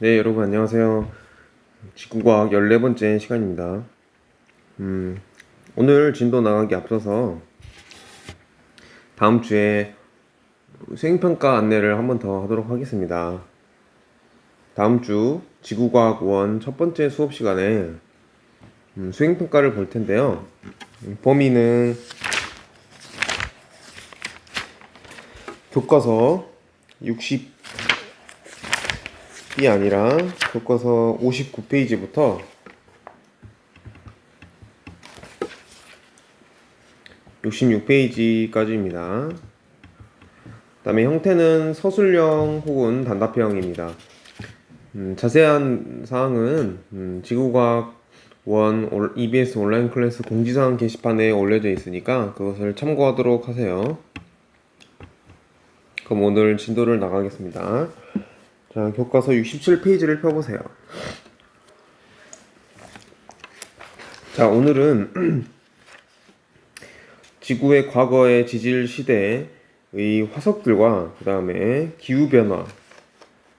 네, 여러분 안녕하세요. 지구과학 14번째 시간입니다. 오늘 진도 나가기 앞서서 다음 주에 수행평가 안내를 한번 더 하도록 하겠습니다. 다음 주 지구과학 1 첫 번째 수업 시간에 수행평가를 볼 텐데요. 범위는 교과서 60이 아니라 교과서 59페이지부터 66페이지까지입니다. 그 다음에 형태는 서술형 혹은 단답형입니다. 자세한 사항은 지구과학 1 EBS 온라인 클래스 공지사항 게시판에 올려져 있으니까 그것을 참고하도록 하세요. 그럼 오늘 진도를 나가겠습니다. 자, 교과서 67페이지를 펴보세요. 자, 오늘은 지구의 과거의 지질 시대의 화석들과 그 다음에 기후변화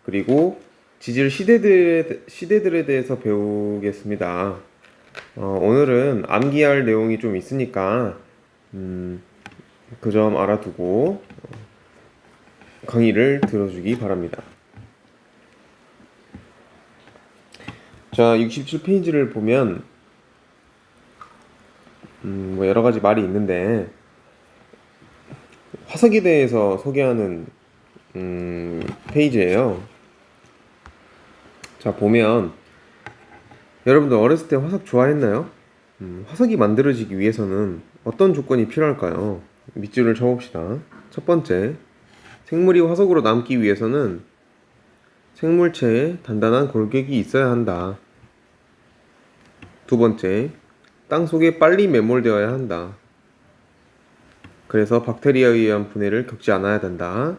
그리고 지질 시대들에 대해서 배우겠습니다. 오늘은 암기할 내용이 좀 있으니까 그 점 알아두고 강의를 들어주기 바랍니다. 자, 67페이지를 보면 뭐 여러 가지 말이 있는데 화석에 대해서 소개하는 페이지예요. 자, 보면 여러분들 어렸을 때 화석 좋아했나요? 화석이 만들어지기 위해서는 어떤 조건이 필요할까요? 밑줄을 쳐봅시다. 첫 번째, 생물이 화석으로 남기 위해서는 생물체에 단단한 골격이 있어야 한다. 두 번째, 땅 속에 빨리 매몰되어야 한다. 그래서 박테리아에 의한 분해를 겪지 않아야 된다.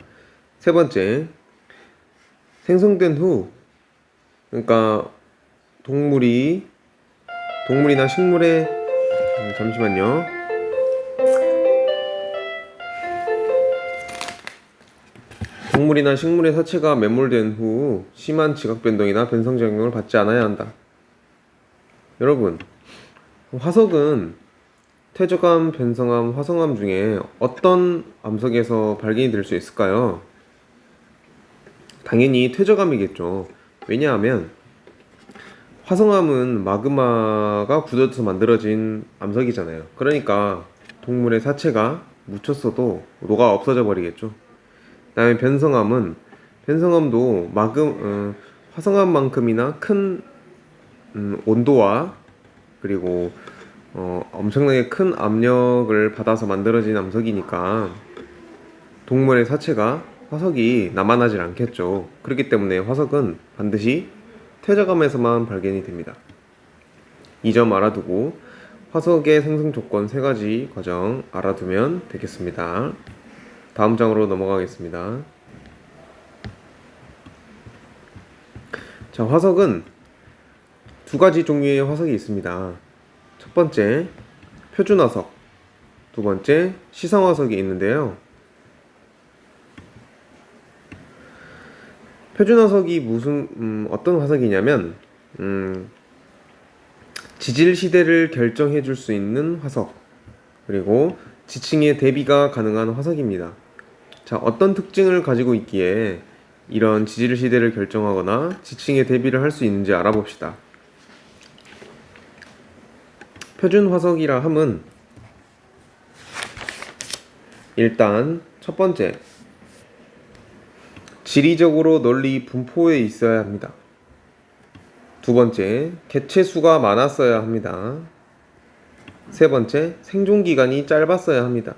세 번째, 생성된 후, 그러니까 동물이나 식물의 잠시만요. 동물이나 식물의 사체가 매몰된 후 심한 지각 변동이나 변성작용을 받지 않아야 한다. 여러분, 화석은 퇴적암, 변성암, 화성암 중에 어떤 암석에서 발견이 될 수 있을까요? 당연히 퇴적암이겠죠. 왜냐하면 화성암은 마그마가 굳어져서 만들어진 암석이잖아요. 그러니까 동물의 사체가 묻혔어도 녹아 없어져 버리겠죠. 그 다음에 변성암도 화성암만큼이나 큰 온도와 그리고 엄청나게 큰 압력을 받아서 만들어진 암석이니까 동물의 사체가 화석이 남아나질 않겠죠. 그렇기 때문에 화석은 반드시 퇴적암에서만 발견이 됩니다. 이 점 알아두고 화석의 생성 조건 3가지 과정 알아두면 되겠습니다. 다음 장으로 넘어가겠습니다. 자, 화석은 2가지 종류의 화석이 있습니다. 첫 번째, 표준화석, 두 번째, 시성화석이 있는데요. 표준화석이 어떤 화석이냐면 지질 시대를 결정해 줄 수 있는 화석, 그리고 지층의 대비가 가능한 화석입니다. 자, 어떤 특징을 가지고 있기에 이런 지질 시대를 결정하거나 지층의 대비를 할 수 있는지 알아봅시다. 표준 화석이라 함은 일단 첫 번째, 지리적으로 널리 분포해 있어야 합니다. 두 번째, 개체 수가 많았어야 합니다. 세 번째, 생존 기간이 짧았어야 합니다.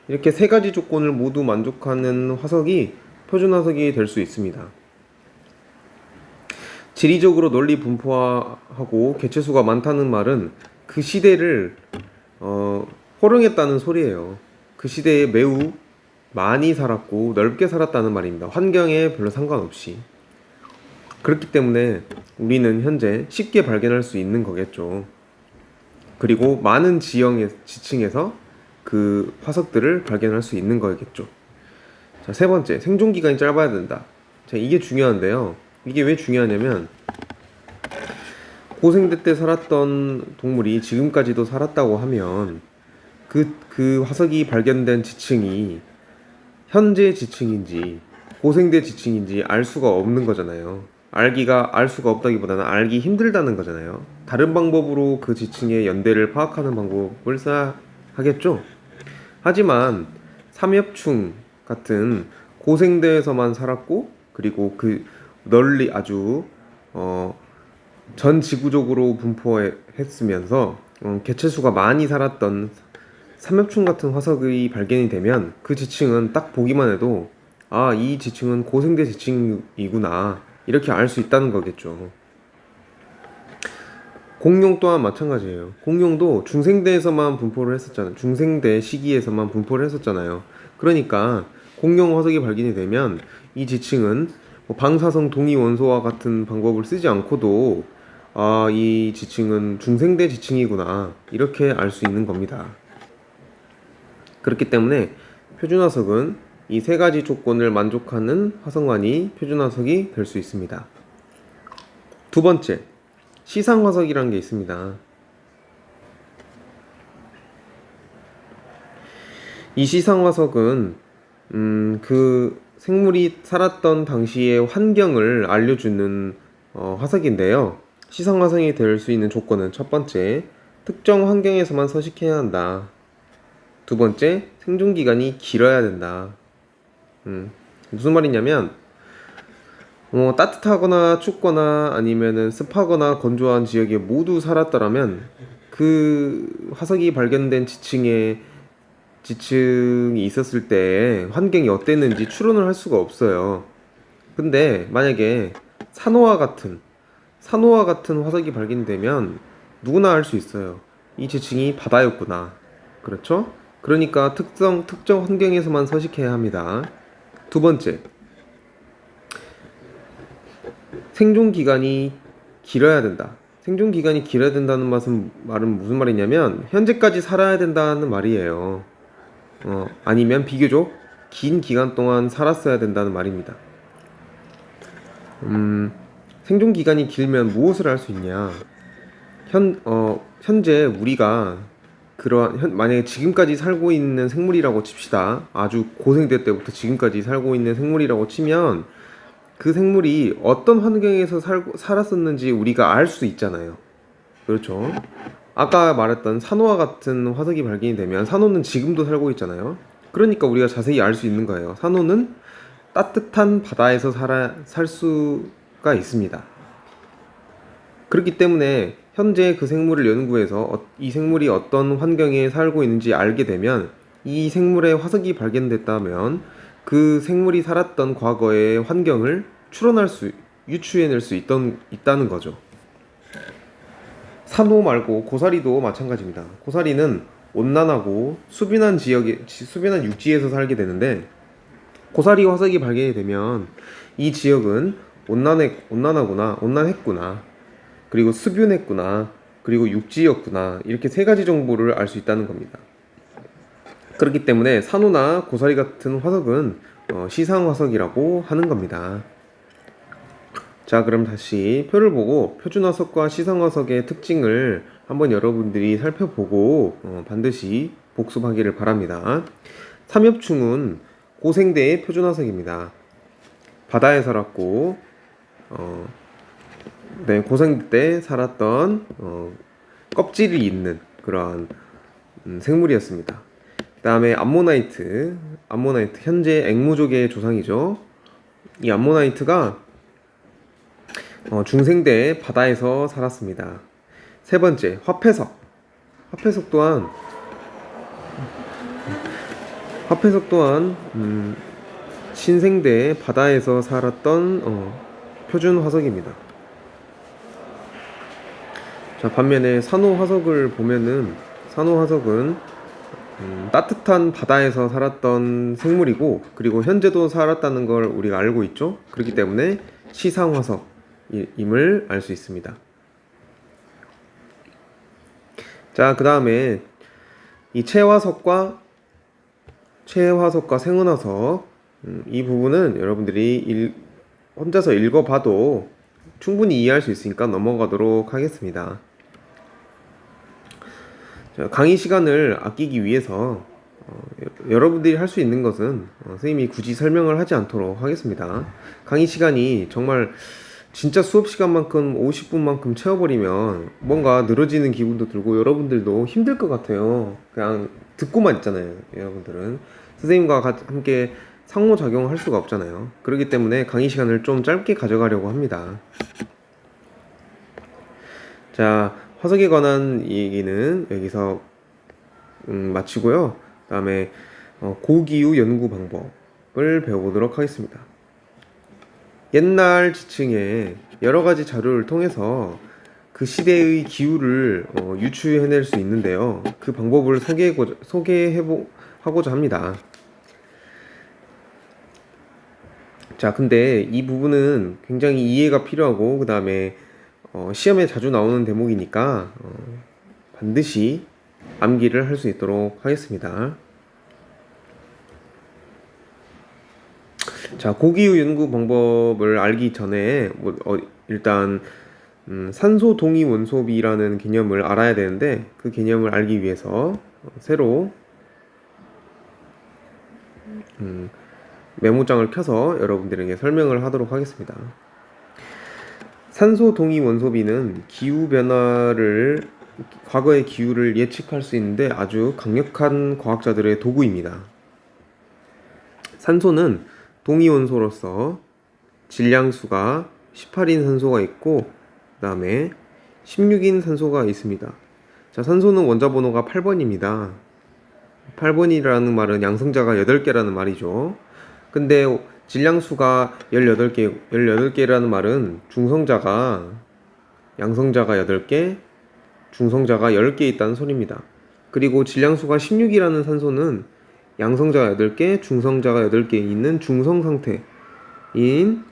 이렇게 3가지 조건을 모두 만족하는 화석이 표준 화석이 될 수 있습니다. 지리적으로 널리 분포하고 개체 수가 많다는 말은 그 시대를 호령했다는 소리예요. 그 시대에 매우 많이 살았고 넓게 살았다는 말입니다. 환경에 별로 상관없이. 그렇기 때문에 우리는 현재 쉽게 발견할 수 있는 거겠죠. 그리고 많은 지층에서 그 화석들을 발견할 수 있는 거겠죠. 자, 세 번째, 생존 기간이 짧아야 된다. 자, 이게 중요한데요. 이게 왜 중요하냐면 고생대 때 살았던 동물이 지금까지도 살았다고 하면 그 화석이 발견된 지층이 현재 지층인지 고생대 지층인지 알 수가 없는 거잖아요. 알 수가 없다기보다는 알기 힘들다는 거잖아요. 다른 방법으로 그 지층의 연대를 파악하는 방법을 써야 하겠죠. 하지만 삼엽충 같은 고생대에서만 살았고 그리고 그 널리 아주 전 지구적으로 분포했으면서 개체수가 많이 살았던 삼엽충 같은 화석이 발견이 되면 그 지층은 딱 보기만 해도 아, 이 지층은 고생대 지층이구나 이렇게 알 수 있다는 거겠죠. 공룡 또한 마찬가지예요. 공룡도 중생대에서만 분포를 했었잖아요. 중생대 시기에서만 분포를 했었잖아요. 그러니까 공룡 화석이 발견이 되면 이 지층은 뭐 방사성 동위 원소와 같은 방법을 쓰지 않고도 아, 이 지층은 중생대 지층이구나 이렇게 알 수 있는 겁니다. 그렇기 때문에 표준화석은 이 세 가지 조건을 만족하는 화석만이 표준화석이 될 수 있습니다. 두 번째, 시상화석이라는 게 있습니다. 이 시상화석은 그 생물이 살았던 당시의 환경을 알려주는 화석인데요. 시상화석이 될 수 있는 조건은 첫 번째, 특정 환경에서만 서식해야 한다. 두 번째, 생존기간이 길어야 된다. 무슨 말이냐면 따뜻하거나 춥거나 아니면은 습하거나 건조한 지역에 모두 살았더라면 그 화석이 발견된 지층이 있었을 때 환경이 어땠는지 추론을 할 수가 없어요. 근데 만약에 산호와 같은 화석이 발견되면 누구나 알 수 있어요. 이 지층이 바다였구나. 그렇죠? 그러니까 특정 환경에서만 서식해야 합니다. 두 번째, 생존 기간이 길어야 된다. 생존 기간이 길어야 된다는 말은 무슨 말이냐면 현재까지 살아야 된다는 말이에요. 아니면 비교적 긴 기간 동안 살았어야 된다는 말입니다. 생존 기간이 길면 무엇을 할 수 있냐? 현재 우리가 만약에 지금까지 살고 있는 생물이라고 칩시다. 아주 고생대 때부터 지금까지 살고 있는 생물이라고 치면 그 생물이 어떤 환경에서 살았었는지 우리가 알 수 있잖아요. 그렇죠? 아까 말했던 산호와 같은 화석이 발견이 되면 산호는 지금도 살고 있잖아요. 그러니까 우리가 자세히 알 수 있는 거예요. 산호는 따뜻한 바다에서 살 수가 있습니다. 그렇기 때문에 현재 그 생물을 연구해서 이 생물이 어떤 환경에 살고 있는지 알게 되면 이 생물의 화석이 발견됐다면 그 생물이 살았던 과거의 환경을 유추해낼 수 있다는 거죠. 산호 말고 고사리도 마찬가지입니다. 고사리는 온난하고 수빈한 육지에서 살게 되는데 고사리 화석이 발견이 되면 이 지역은 온난했구나. 그리고 수변했구나. 그리고 육지였구나. 이렇게 세 가지 정보를 알 수 있다는 겁니다. 그렇기 때문에 산호나 고사리 같은 화석은 시상화석이라고 하는 겁니다. 자, 그럼 다시 표를 보고 표준화석과 시상화석의 특징을 한번 여러분들이 살펴보고 반드시 복습하기를 바랍니다. 삼엽충은 고생대의 표준화석입니다. 바다에 살았고 고생대 때 살았던 껍질이 있는 그런 생물이었습니다. 그 다음에 암모나이트 현재 앵무족의 조상이죠. 이 암모나이트가 중생대 바다에서 살았습니다. 세 번째, 화폐석 또한 신생대 바다에서 살았던 표준 화석입니다. 자, 반면에 산호 화석을 보면은 산호 화석은 따뜻한 바다에서 살았던 생물이고 그리고 현재도 살았다는 걸 우리가 알고 있죠. 그렇기 때문에 시상화석임을 알 수 있습니다. 자, 그 다음에 이 체화석과 생은화석 이 부분은 여러분들이 혼자서 읽어봐도 충분히 이해할 수 있으니까 넘어가도록 하겠습니다. 자, 강의 시간을 아끼기 위해서 여러분들이 할 수 있는 것은 선생님이 굳이 설명을 하지 않도록 하겠습니다. 강의 시간이 정말 진짜 수업 시간만큼 50분만큼 채워버리면 뭔가 늘어지는 기분도 들고 여러분들도 힘들 것 같아요. 그냥 듣고만 있잖아요. 여러분들은 선생님과 함께 상호작용을 할 수가 없잖아요. 그렇기 때문에 강의 시간을 좀 짧게 가져가려고 합니다. 자, 화석에 관한 얘기는 여기서 마치고요. 그 다음에 고기후 연구 방법을 배워보도록 하겠습니다. 옛날 지층에 여러 가지 자료를 통해서 그 시대의 기후를 유추해낼 수 있는데요. 그 방법을 소개하고자 합니다. 자, 근데 이 부분은 굉장히 이해가 필요하고 그 다음에 시험에 자주 나오는 대목이니까 반드시 암기를 할 수 있도록 하겠습니다. 자, 고기후 연구 방법을 알기 전에 일단 산소 동위 원소비라는 개념을 알아야 되는데 그 개념을 알기 위해서 새로 메모장을 켜서 여러분들에게 설명을 하도록 하겠습니다. 산소 동위 원소비는 기후 변화를 과거의 기후를 예측할 수 있는데 아주 강력한 과학자들의 도구입니다. 산소는 동위 원소로서 질량수가 18인 산소가 있고 그 다음에 16인 산소가 있습니다. 자, 산소는 원자 번호가 8번입니다. 8번이라는 말은 양성자가 8개라는 말이죠. 근데 질량수가 18개라는 말은 양성자가 8개, 중성자가 10개 있다는 소리입니다. 그리고 질량수가 16이라는 산소는 양성자가 8개, 중성자가 8개 있는 중성 상태인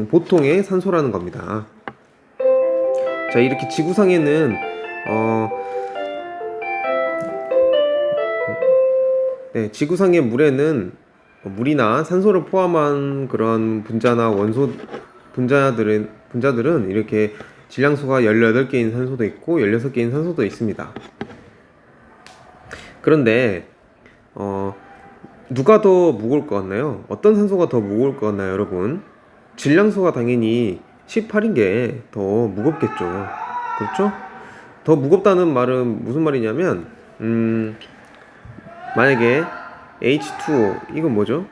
보통의 산소라는 겁니다. 자, 이렇게 지구상에는 지구상의 물에는 물이나 산소를 포함한 그런 분자나 원소 분자들은 이렇게 질량수가 18개인 산소도 있고 16개인 산소도 있습니다. 그런데 누가 더 무거울 것 같나요? 어떤 산소가 더 무거울 것 같나요, 여러분? 질량수가 당연히 18인 게 더 무겁겠죠. 그렇죠? 더 무겁다는 말은 무슨 말이냐면 만약에 H2O, 이건 뭐죠?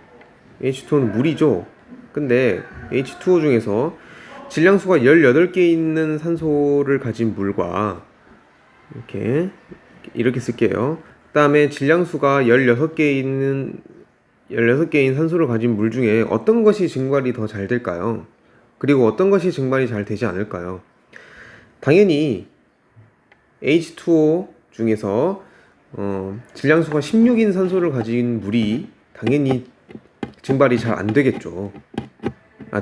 H2O는 물이죠. 근데 H2O 중에서 질량수가 18개 있는 산소를 가진 물과 이렇게 쓸게요. 그 다음에 질량수가 16개인 산소를 가진 물 중에 어떤 것이 증발이 더 잘 될까요? 그리고 어떤 것이 증발이 잘 되지 않을까요? 당연히 H2O 중에서 질량수가 16인 산소를 가진 물이 당연히 증발이 잘 안 되겠죠.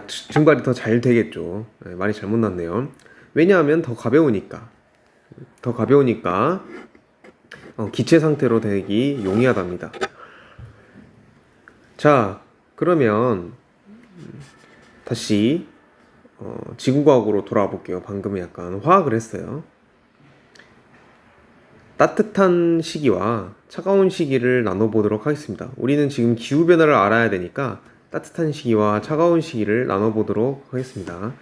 증발이 더 잘 되겠죠. 말이 잘못 났네요. 왜냐하면 더 가벼우니까 기체 상태로 되기 용이하답니다. 자, 그러면 다시 지구과학으로 돌아와 볼게요. 방금 약간 화학을 했어요. 따뜻한 시기와 차가운 시기를 나눠보도록 하겠습니다. 우리는 지금 기후변화를 알아야 되니까 따뜻한 시기와 차가운 시기를 나눠보도록 하겠습니다.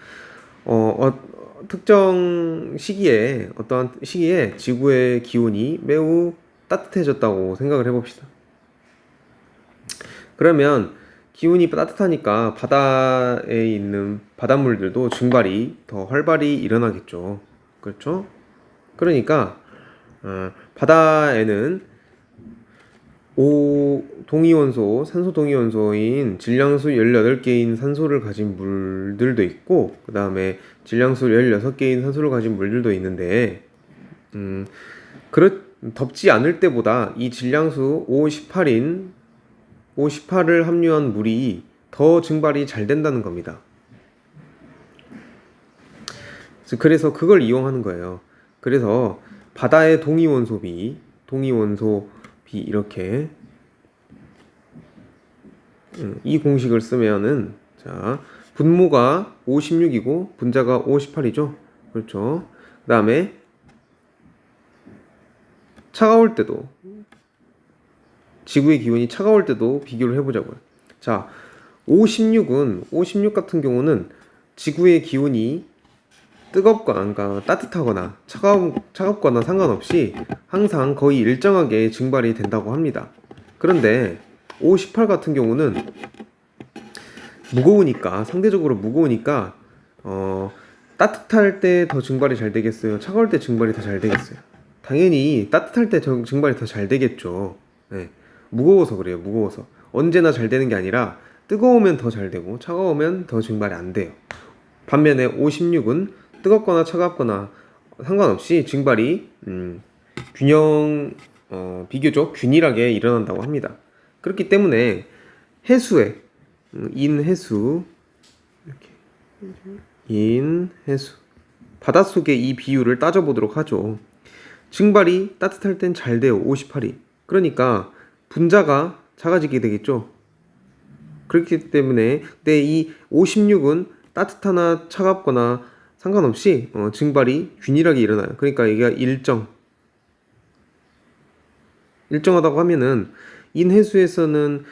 특정 시기에, 어떠한 시기에 지구의 기온이 매우 따뜻해졌다고 생각을 해봅시다. 그러면 기온이 따뜻하니까 바다에 있는 바닷물들도 증발이 더 활발히 일어나겠죠. 그렇죠? 그러니까 바다에는 산소 동위원소인 질량수 18개인 산소를 가진 물들도 있고 그 다음에 질량수 16개인 산소를 가진 물들도 있는데 덥지 않을 때보다 이 질량수 O18을 함유한 물이 더 증발이 잘 된다는 겁니다. 그래서 그걸 이용하는 거예요. 그래서 바다의 동위원소비 이렇게 이 공식을 쓰면은 자 분모가 56이고 분자가 58이죠. 그렇죠. 그 다음에 차가울 때도 지구의 기온이 차가울 때도 비교를 해보자고요. 자 56 같은 경우는 지구의 기온이 뜨겁거나 그러니까 따뜻하거나 차갑거나 상관없이 항상 거의 일정하게 증발이 된다고 합니다. 그런데 58 같은 경우는 무거우니까 상대적으로 무거우니까 따뜻할 때 더 증발이 잘 되겠어요? 차가울 때 증발이 더 잘 되겠어요? 당연히 따뜻할 때 증발이 더 잘 되겠죠. 네. 무거워서 그래요. 무거워서 언제나 잘 되는 게 아니라 뜨거우면 더 잘 되고 차가우면 더 증발이 안 돼요. 반면에 56은 뜨겁거나 차갑거나 상관없이 증발이 비교적 균일하게 일어난다고 합니다. 그렇기 때문에 해수에 인해수 이렇게 인해수 바닷속의 이 비율을 따져보도록 하죠. 증발이 따뜻할 땐 잘 돼요. 58이. 그러니까 분자가 작아지게 되겠죠. 그렇기 때문에 근데 이 56은 따뜻하나 차갑거나 상관없이 증발이 균일하게 일어나요. 그러니까 이게 일정하다고 하면은 인해수에서는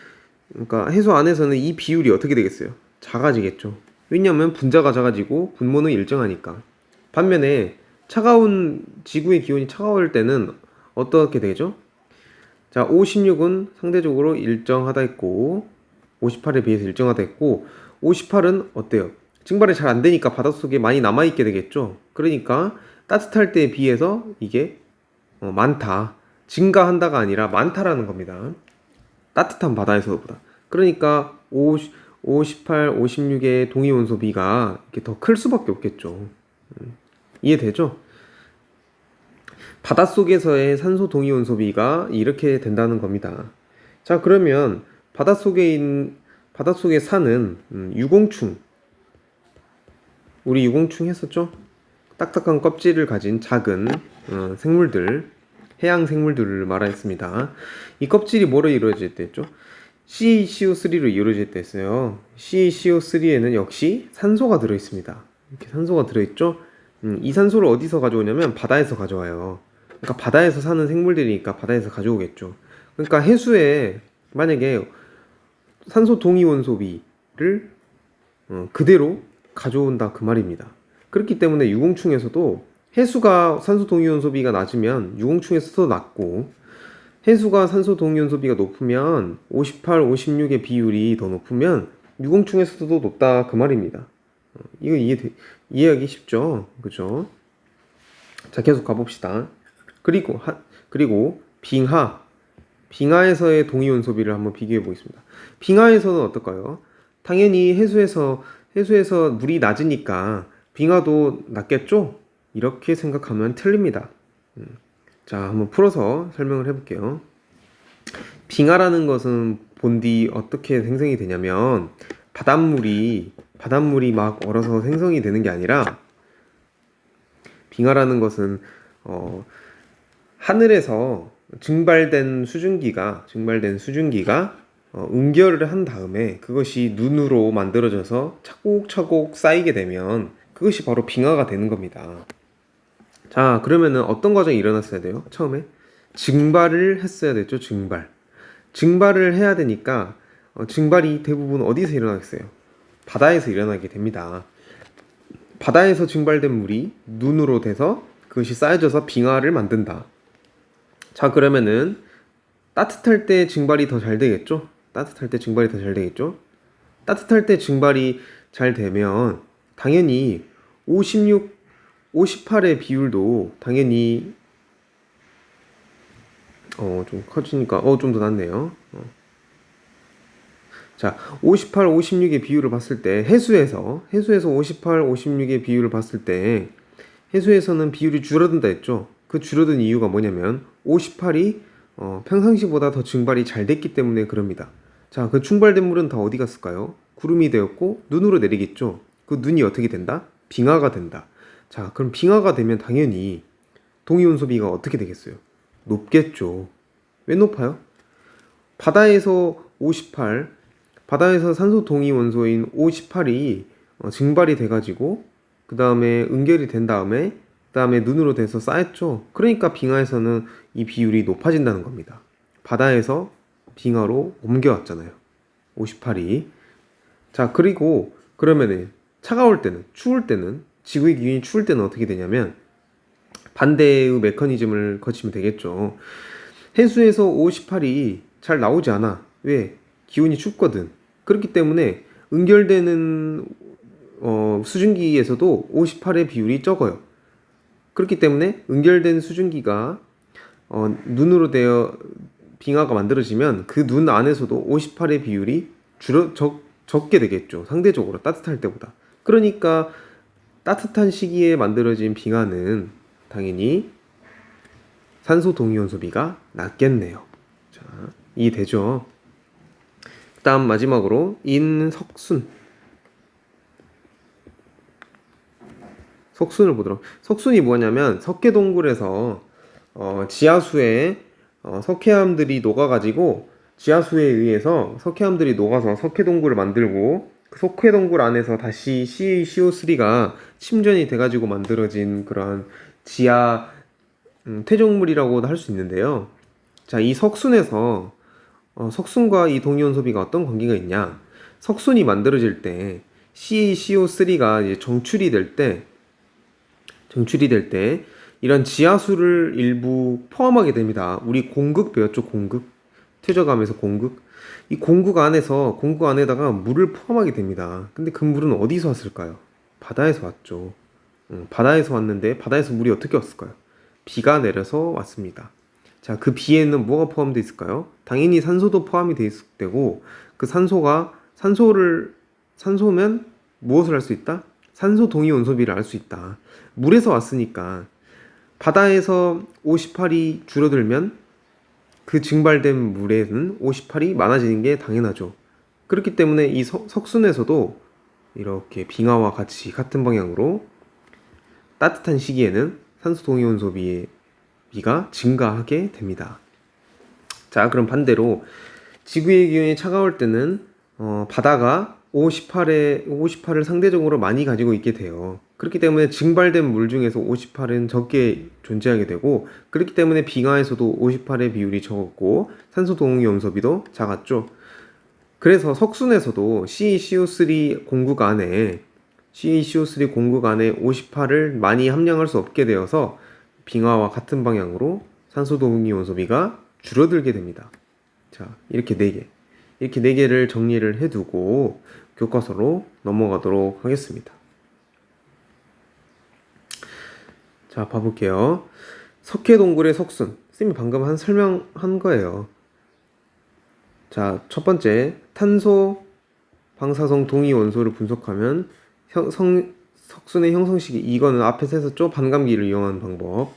그러니까 해수 안에서는 이 비율이 어떻게 되겠어요? 작아지겠죠. 왜냐하면 분자가 작아지고 분모는 일정하니까. 반면에 차가운 지구의 기온이 차가울 때는 어떻게 되죠? 자, 56은 상대적으로 일정하다 했고 58에 비해서 일정하다 했고 58은 어때요? 증발이 잘 안 되니까 바닷속에 많이 남아있게 되겠죠. 그러니까 따뜻할 때에 비해서 이게 많다. 증가한다가 아니라 많다라는 겁니다. 따뜻한 바다에서보다. 그러니까 58, 56의 동위원소 B가 이렇게 더 클 수밖에 없겠죠. 이해되죠? 바닷속에서의 산소 동위원소 B가 이렇게 된다는 겁니다. 자, 그러면 바닷속에 사는 유공충, 우리 유공충 했었죠? 딱딱한 껍질을 가진 작은 생물들, 해양 생물들을 말했습니다. 이 껍질이 뭐로 이루어져 있댔죠? CaCO3로 이루어져 있다 했어요. CaCO3에는 역시 산소가 들어 있습니다. 이렇게 산소가 들어 있죠? 이 산소를 어디서 가져오냐면 바다에서 가져와요. 그러니까 바다에서 사는 생물들이니까 바다에서 가져오겠죠. 그러니까 해수에 만약에 산소 동위원소 B를 그대로 가져온다 그 말입니다. 그렇기 때문에 유공충에서도 해수가 산소 동위원소 B가 낮으면 유공충에서도 낮고 해수가 산소 동위원소 B가 높으면 58, 56의 비율이 더 높으면 유공충에서도 높다 그 말입니다. 이거 이해하기 쉽죠? 그죠? 자, 계속 가봅시다. 그리고 빙하에서의 동위원소 B를 한번 비교해 보겠습니다. 빙하에서는 어떨까요? 당연히 해수에서 물이 낮으니까 빙하도 낮겠죠? 이렇게 생각하면 틀립니다. 자, 한번 풀어서 설명을 해볼게요. 빙하라는 것은 본디 어떻게 생성이 되냐면 바닷물이 막 얼어서 생성이 되는 게 아니라 빙하라는 것은 하늘에서 증발된 수증기가 응결을 한 다음에 그것이 눈으로 만들어져서 차곡차곡 쌓이게 되면 그것이 바로 빙하가 되는 겁니다. 자, 그러면은 어떤 과정이 일어났어야 돼요? 처음에 증발을 했어야 됐죠. 증발을 해야 되니까 증발이 대부분 어디서 일어나겠어요? 바다에서 일어나게 됩니다. 바다에서 증발된 물이 눈으로 돼서 그것이 쌓여져서 빙하를 만든다. 자, 그러면은 따뜻할 때 증발이 더 잘 되겠죠? 따뜻할 때 증발이 잘 되면 당연히 58의 비율도 당연히 좀 커지니까 좀 더 낫네요. 자, 58, 56의 비율을 봤을 때 해수에서 58, 56의 비율을 봤을 때 해수에서는 비율이 줄어든다 했죠. 그 줄어든 이유가 뭐냐면 58이 평상시보다 더 증발이 잘 됐기 때문에 그럽니다. 자, 그 증발된 물은 다 어디 갔을까요? 구름이 되었고 눈으로 내리겠죠. 그 눈이 어떻게 된다? 빙하가 된다. 자, 그럼 빙하가 되면 당연히 동위원소 B가 어떻게 되겠어요? 높겠죠. 왜 높아요? 바다에서 58, 바다에서 산소 동위 원소인 O18이 증발이 돼가지고 그 다음에 응결이 된 다음에 그 다음에 눈으로 돼서 쌓였죠. 그러니까 빙하에서는 이 비율이 높아진다는 겁니다. 바다에서 빙하로 옮겨왔잖아요. O18이. 자, 그리고 그러면은 차가울 때는, 추울 때는, 지구의 기온이 추울 때는 어떻게 되냐면 반대의 메커니즘을 거치면 되겠죠. 해수에서 O18이 잘 나오지 않아. 왜? 기온이 춥거든. 그렇기 때문에 응결되는 수증기에서도 O18의 비율이 적어요. 그렇기 때문에 응결된 수증기가 눈으로 되어 빙하가 만들어지면 그 눈 안에서도 O18의 비율이 적게 되겠죠. 상대적으로 따뜻할 때보다. 그러니까 따뜻한 시기에 만들어진 빙하는 당연히 산소 동위원소비가 낮겠네요. 자, 이해되죠? 다음 마지막으로 인석순. 석순을 보도록. 석순이 뭐냐면 석회동굴에서 지하수에 석회암들이 녹아가지고 지하수에 의해서 석회암들이 녹아서 석회동굴을 만들고 그 석회동굴 안에서 다시 CaCO3가 침전이 돼가지고 만들어진 그런 지하 퇴적물이라고도 할 수 있는데요. 자, 이 석순에서 석순과 이 동위원소비가 어떤 관계가 있냐? 석순이 만들어질 때 CaCO3가 이제 정출이 될 때 이런 지하수를 일부 포함하게 됩니다. 우리 공극 배웠죠? 공극. 퇴적암에서 공극. 이 공극 안에다가 물을 포함하게 됩니다. 근데 그 물은 어디서 왔을까요? 바다에서 왔죠. 바다에서 왔는데 바다에서 물이 어떻게 왔을까요? 비가 내려서 왔습니다. 자, 그 비에는 뭐가 포함되어 있을까요? 당연히 산소도 포함이 되어 있을 때고 그 산소면 무엇을 할 수 있다? 산소 동위 온소비를 알 수 있다. 물에서 왔으니까 바다에서 O18이 줄어들면 그 증발된 물에는 O18이 많아지는 게 당연하죠. 그렇기 때문에 이 석순에서도 이렇게 빙하와 같은 방향으로 따뜻한 시기에는 산소 동위원소비가 증가하게 됩니다. 자, 그럼 반대로 지구의 기온이 차가울 때는 바다가 O18을 상대적으로 많이 가지고 있게 돼요. 그렇기 때문에 증발된 물 중에서 O18은 적게 존재하게 되고 그렇기 때문에 빙하에서도 O18의 비율이 적었고 산소 동위원소비도 작았죠. 그래서 석순에서도 CaCO3 공급 안에 O18을 많이 함량할 수 없게 되어서 빙하와 같은 방향으로 산소 동위원소비가 줄어들게 됩니다. 자, 이렇게 4개를 정리를 해두고 교과서로 넘어가도록 하겠습니다. 자, 봐볼게요. 석회동굴의 석순. 쌤이 방금 설명한 거예요. 자, 첫 번째, 탄소 방사성 동위 원소를 분석하면 석순의 형성시기. 이거는 앞에서 했었죠? 반감기를 이용하는 방법.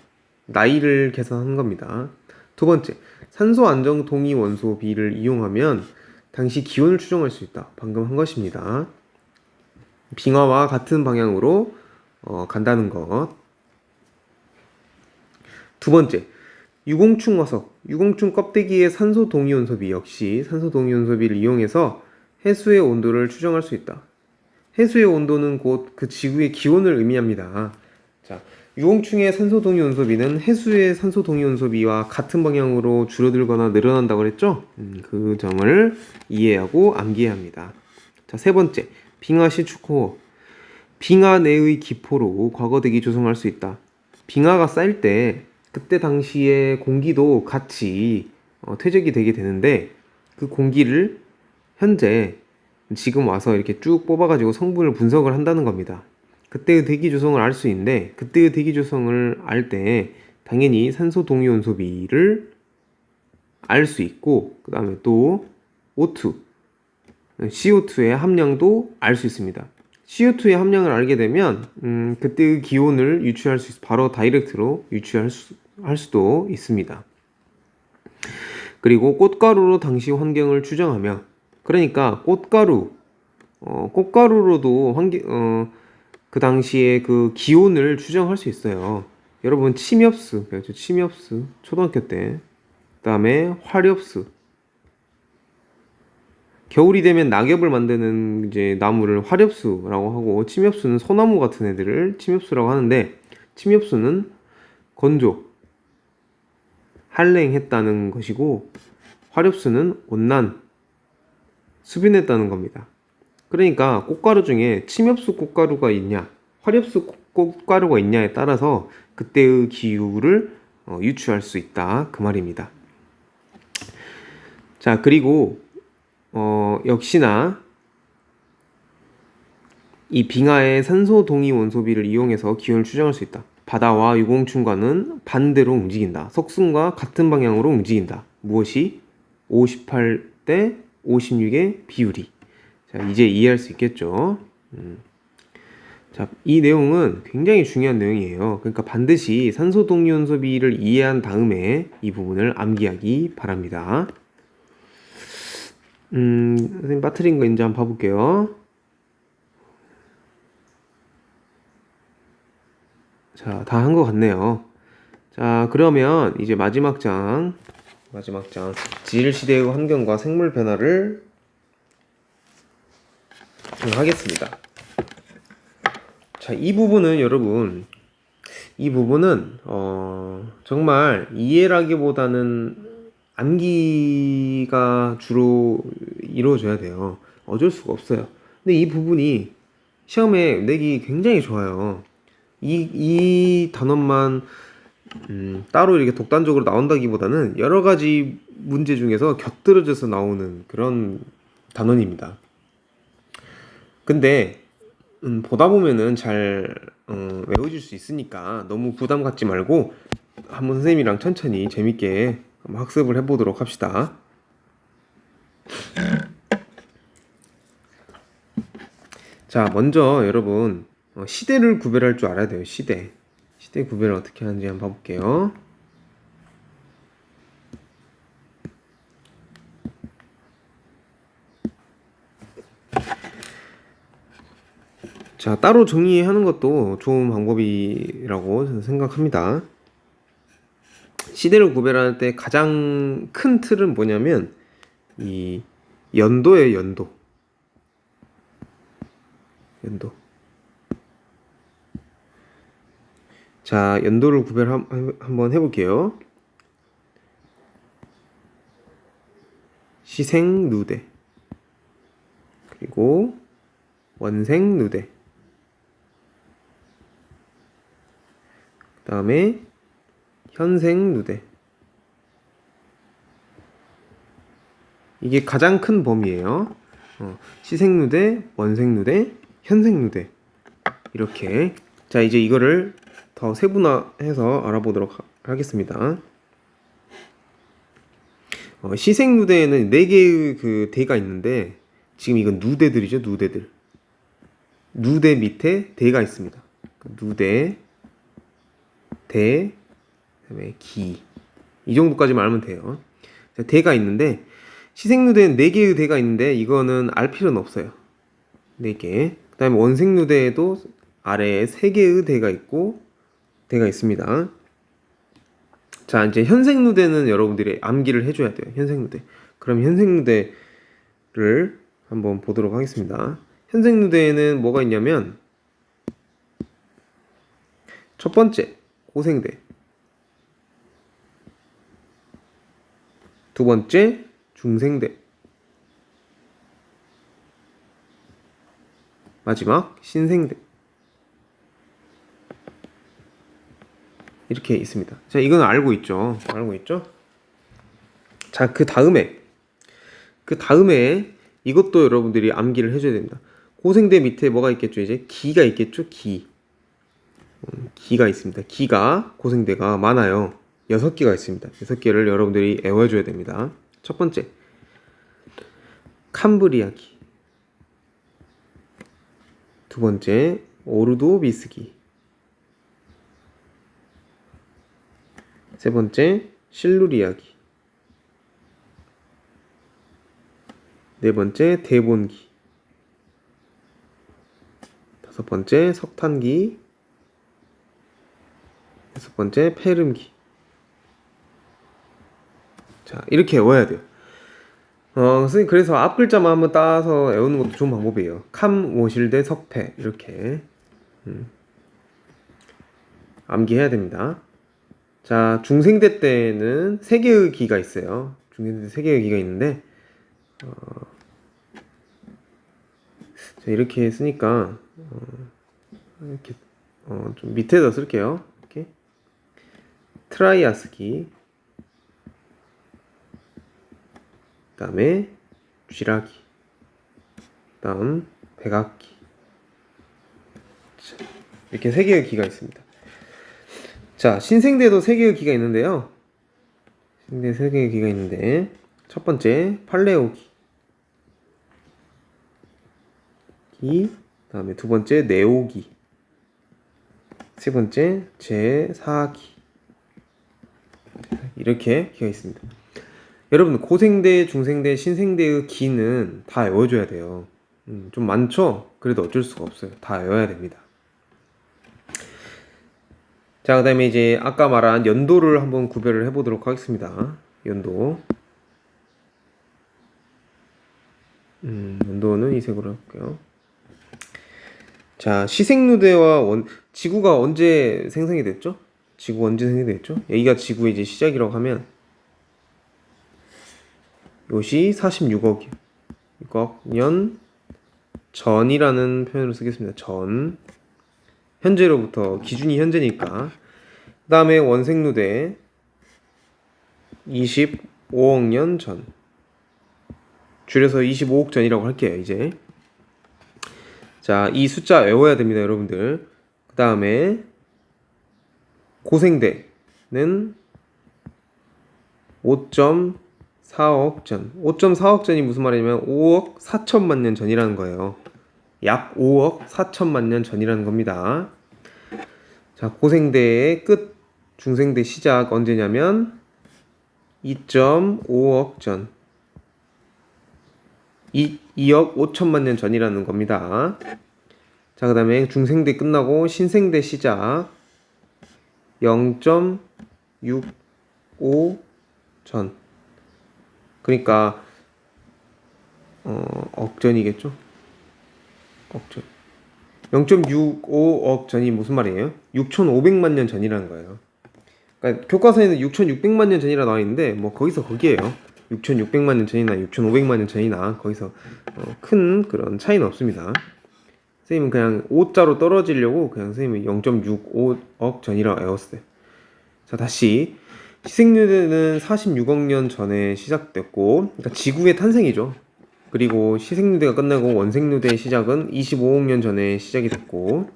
나이를 계산한 겁니다. 두 번째, 산소 안정 동위 원소 B를 이용하면 당시 기온을 추정할 수 있다. 방금 한 것입니다. 빙하와 같은 방향으로 간다는 것. 두 번째, 유공충 화석, 유공충 껍데기의 산소 동위원소비 역시 산소 동위원소비를 이용해서 해수의 온도를 추정할 수 있다. 해수의 온도는 곧 그 지구의 기온을 의미합니다. 자, 유공충의 산소 동위원소비는 해수의 산소 동위원소비와 같은 방향으로 줄어들거나 늘어난다고 그랬죠? 그 점을 이해하고 암기해야 합니다. 자, 세 번째, 빙하 시축호흡. 빙하 내의 기포로 과거대기 조성할 수 있다. 빙하가 쌓일 때 그때 당시에 공기도 같이 퇴적이 되게 되는데 그 공기를 현재 지금 와서 이렇게 쭉 뽑아가지고 성분을 분석을 한다는 겁니다. 그때의 대기 조성을 알 수 있는데 그때의 대기 조성을 알 때 당연히 산소 동위원소비를 알 수 있고 그 다음에 또 O2, CO2의 함량도 알 수 있습니다. CO2의 함량을 알게 되면 그때의 기온을 유추할 수 바로 다이렉트로 유추할 수도 있습니다. 그리고 꽃가루로 당시 환경을 추정하며 그러니까 꽃가루로도 그 당시에 그 기온을 추정할 수 있어요. 여러분 침엽수 배웠죠? 침엽수 초등학교 때. 그 다음에 화렵수. 겨울이 되면 낙엽을 만드는 이제 나무를 화렵수라고 하고, 침엽수는 소나무 같은 애들을 침엽수라고 하는데, 침엽수는 건조, 한랭했다는 것이고, 화렵수는 온난, 수빈했다는 겁니다. 그러니까 꽃가루 중에 침엽수 꽃가루가 있냐, 화렵수 꽃가루가 있냐에 따라서 그때의 기후를 유추할 수 있다, 그 말입니다. 자, 그리고 역시나 이 빙하의 산소 동위 원소비를 이용해서 기온을 추정할 수 있다. 바다와 유공충과는 반대로 움직인다. 석순과 같은 방향으로 움직인다. 무엇이? 58대 56의 비율이. 자, 이제 이해할 수 있겠죠? 자, 이 내용은 굉장히 중요한 내용이에요. 그러니까 반드시 산소 동위 원소비를 이해한 다음에 이 부분을 암기하기 바랍니다. 선생님 빠뜨린 거 이제 한번 봐볼게요. 자, 다 한 것 같네요. 자, 그러면 이제 마지막 장 지질시대의 환경과 생물 변화를 하겠습니다. 자, 이 부분은 여러분, 정말 이해라기보다는 암기가 주로 이루어져야 돼요. 어쩔 수가 없어요. 근데 이 부분이 시험에 내기 굉장히 좋아요. 이 단원만 따로 이렇게 독단적으로 나온다기보다는 여러 가지 문제 중에서 곁들여져서 나오는 그런 단원입니다. 근데 보다 보면은 잘 외워질 수 있으니까 너무 부담 갖지 말고 한번 선생님이랑 천천히 재밌게 한번 학습을 해보도록 합시다. 자, 먼저 여러분 시대를 구별할 줄 알아야 돼요. 시대 구별을 어떻게 하는지 한번 봐볼게요. 자, 따로 정리하는 것도 좋은 방법이라고 저는 생각합니다. 시대를 구별할 때 가장 큰 틀은 뭐냐면 이 연도예요. 연도. 자, 연도를 한번 해볼게요. 시생누대, 그리고 원생누대, 그 다음에 현생누대. 이게 가장 큰 범위예요. 시생누대, 원생누대, 현생누대. 이렇게. 자, 이제 이거를 더 세분화해서 알아보도록 하겠습니다. 시생누대에는 4개의 그 대가 있는데, 지금 이건 누대들이죠. 누대들. 누대 밑에 대가 있습니다. 누대, 대, 그다음에 기. 이 정도까지만 알면 돼요. 자, 대가 있는데 시생누대는 4개의 대가 있는데 이거는 알 필요는 없어요. 4개. 그 다음에 원생누대에도 아래에 3개의 대가 있습니다. 자, 이제 현생누대는 여러분들이 암기를 해줘야 돼요. 현생누대. 그럼 현생누대를 한번 보도록 하겠습니다. 현생누대에는 뭐가 있냐면 첫 번째 고생대, 두 번째 중생대, 마지막 신생대. 이렇게 있습니다. 자, 이건 알고 있죠? 자, 그 다음에 이것도 여러분들이 암기를 해줘야 됩니다. 고생대 밑에 뭐가 있겠죠? 이제 기가 있겠죠? 기가 있습니다. 기가 고생대가 많아요. 6개가 있습니다. 6개를 여러분들이 외워줘야 됩니다. 첫 번째 캄브리아기, 두 번째 오르도비스기, 세 번째 실루리아기, 네 번째 데본기, 다섯 번째 석탄기, 여섯 번째 페름기. 자, 이렇게 외워야 돼요. 선생님 그래서 앞 글자만 한번 따서 외우는 것도 좋은 방법이에요. 캄, 워실대, 석패 이렇게 암기해야 됩니다. 자, 중생대 때는 세 개의 기가 있어요. 중생대 세 개의 기가 있는데 자, 이렇게 쓰니까 이렇게 좀 밑에다 쓸게요. 이렇게 트라이아스기, 그다음에 쥐라기, 그다음 백악기. 자, 이렇게 세 개의 기가 있습니다. 자, 신생대도 세 개의 기가 있는데요. 신생대 세 개의 기가 있는데 첫 번째 팔레오기, 그다음에 두 번째 네오기, 세 번째 제4기. 이렇게 기가 있습니다. 여러분 고생대, 중생대, 신생대의 기는 다 외워줘야 돼요. 좀 많죠? 그래도 어쩔 수가 없어요. 다 외워야 됩니다. 자, 그 다음에 이제 아까 말한 연도를 한번 구별을 해보도록 하겠습니다. 연도. 연도는 이 색으로 할게요. 자, 시생누대와 지구가 언제 생성이 됐죠? 지구 언제 생성이 됐죠? 여기가 지구의 이제 시작이라고 하면 이것이 46억 년 전이라는 표현을 쓰겠습니다. 전. 현재로부터 기준이 현재니까. 그 다음에 원생누대 25억 년 전. 줄여서 25억 전이라고 할게요. 이제 자, 이 숫자 외워야 됩니다, 여러분들. 그 다음에 고생대는 5.4억 전. 5.4억 전이 무슨 말이냐면 5억 4천만 년 전이라는 거예요. 약 5억 4천만 년 전이라는 겁니다. 자, 고생대의 끝, 중생대 시작 언제냐면 2.5억 전. 2억 5천만 년 전이라는 겁니다. 자, 그 다음에 중생대 끝나고 신생대 시작 0.65 전. 그러니까 억전이겠죠? 억전. 0.65억 전이 무슨 말이에요? 6,500만 년 전이라는 거예요. 그러니까 교과서에는 6,600만 년 전이라 나와 있는데 뭐 거기서 거기에요. 6,600만 년 전이나 6,500만 년 전이나 거기서 큰 그런 차이는 없습니다. 선생님은 그냥 5자로 떨어지려고 그냥 선생님이 0.65억 전이라고 외웠어요. 자, 다시 시생누대는 46억 년 전에 시작됐고, 그러니까 지구의 탄생이죠. 그리고 시생누대가 끝나고 원생누대의 시작은 25억 년 전에 시작이 됐고,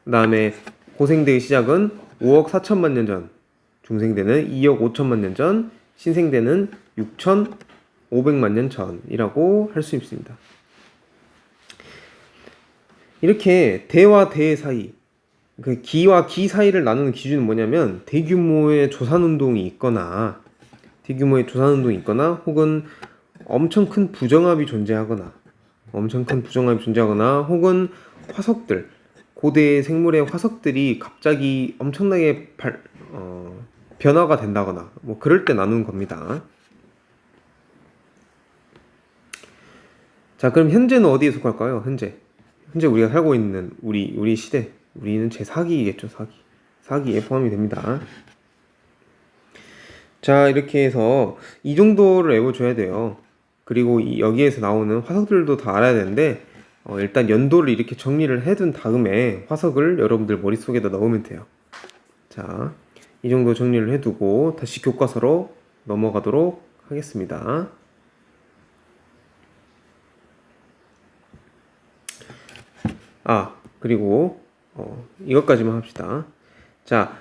그 다음에 고생대의 시작은 5억 4천만 년 전, 중생대는 2억 5천만 년 전, 신생대는 6,500만 년 전이라고 할 수 있습니다. 이렇게 대와 대 사이, 그 기와 기 사이를 나누는 기준은 뭐냐면 대규모의 조산운동이 있거나 혹은 엄청 큰 부정합이 존재하거나 혹은 화석들, 고대 생물의 화석들이 갑자기 엄청나게 변화가 된다거나 뭐 그럴 때 나누는 겁니다. 자, 그럼 현재는 어디에 속할까요? 현재 우리가 살고 있는 우리 시대, 우리는 제4기겠죠. 4기에 포함이 됩니다. 자, 이렇게 해서 이 정도를 외워줘야 돼요. 그리고 여기에서 나오는 화석들도 다 알아야 되는데 일단 연도를 이렇게 정리를 해둔 다음에 화석을 여러분들 머릿속에다 넣으면 돼요. 자, 이 정도 정리를 해두고 다시 교과서로 넘어가도록 하겠습니다. 그리고 이것까지만 합시다. 자,